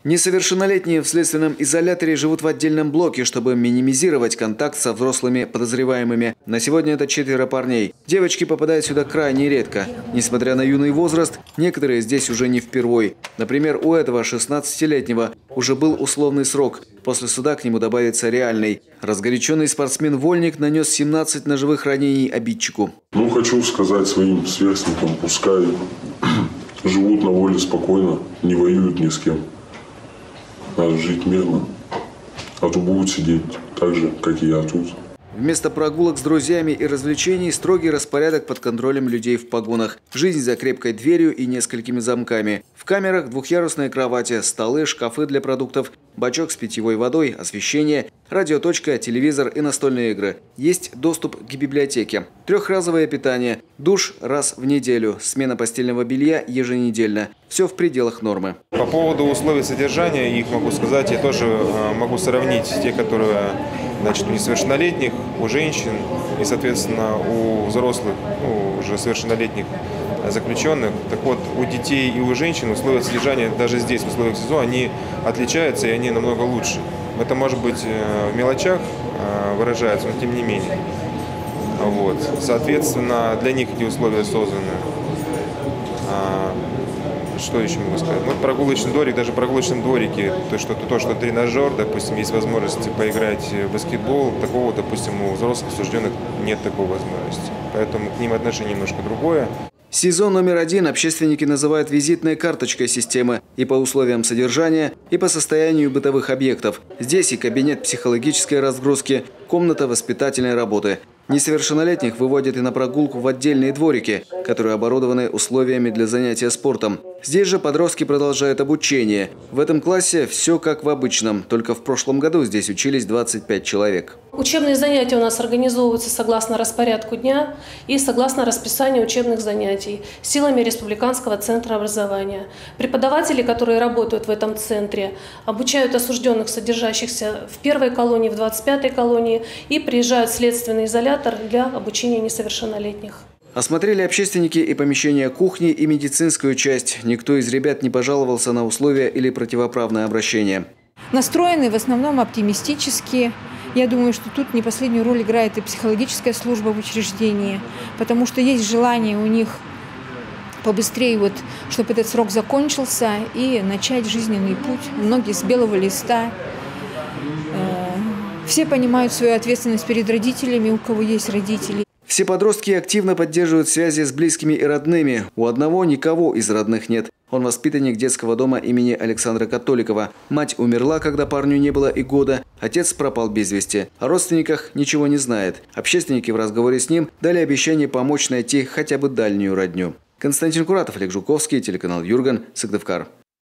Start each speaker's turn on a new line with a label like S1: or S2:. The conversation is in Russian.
S1: Несовершеннолетние в следственном изоляторе живут в отдельном блоке, чтобы минимизировать контакт со взрослыми подозреваемыми. На сегодня это 4 парней. Девочки попадают сюда крайне редко. Несмотря на юный возраст, некоторые здесь уже не впервой. Например, у этого 16-летнего уже был условный срок. После суда к нему добавится реальный. Разгоряченный спортсмен-вольник нанес 17 ножевых ранений обидчику.
S2: Хочу сказать своим сверстникам, пускай живут на воле спокойно, не воюют ни с кем. Надо жить мирно, а то будут сидеть так же, как и я тут.
S1: Вместо прогулок с друзьями и развлечений строгий распорядок под контролем людей в погонах. Жизнь за крепкой дверью и несколькими замками. В камерах двухъярусные кровати, столы, шкафы для продуктов, бачок с питьевой водой, освещение, радиоточка, телевизор и настольные игры. Есть доступ к библиотеке. Трехразовое питание, душ раз в неделю, смена постельного белья еженедельно. Все в пределах нормы.
S3: По поводу условий содержания, их могу сказать, я тоже могу сравнить те, которые у несовершеннолетних, у женщин и, соответственно, у взрослых, уже совершеннолетних заключенных. Так вот, у детей и у женщин условия содержания даже здесь, в условиях СИЗО, они отличаются и они намного лучше. Это, может быть, в мелочах выражается, но тем не менее. Соответственно, для них эти условия созданы. Что еще могу сказать? Прогулочный дворик, даже в прогулочном дворике, то, что тренажер, допустим, есть возможность поиграть в баскетбол, такого, допустим, у взрослых осужденных нет такой возможности. Поэтому к ним отношение немножко другое.
S1: СИЗО номер 1 общественники называют визитной карточкой системы и по условиям содержания, и по состоянию бытовых объектов. Здесь и кабинет психологической разгрузки, комната воспитательной работы. Несовершеннолетних выводят и на прогулку в отдельные дворики, которые оборудованы условиями для занятия спортом. Здесь же подростки продолжают обучение. В этом классе все как в обычном, только в прошлом году здесь учились 25 человек.
S4: Учебные занятия у нас организовываются согласно распорядку дня и согласно расписанию учебных занятий силами Республиканского центра образования. Преподаватели, которые работают в этом центре, обучают осужденных, содержащихся в первой колонии, в 25-й колонии, и приезжают в следственный изолятор для обучения несовершеннолетних.
S1: Осмотрели общественники и помещения кухни, и медицинскую часть. Никто из ребят не пожаловался на условия или противоправное обращение.
S5: Настроены в основном оптимистически. Я думаю, что тут не последнюю роль играет и психологическая служба в учреждении, потому что есть желание у них побыстрее, чтобы этот срок закончился и начать жизненный путь. Многие с белого листа. Все понимают свою ответственность перед родителями, у кого есть родители.
S1: Все подростки активно поддерживают связи с близкими и родными. У одного никого из родных нет. Он воспитанник детского дома имени Александра Католикова. Мать умерла, когда парню не было и года. Отец пропал без вести. О родственниках ничего не знает. Общественники в разговоре с ним дали обещание помочь найти хотя бы дальнюю родню. Константин Куратов, Олег Жуковский, телеканал Юрган, Сыктывкар.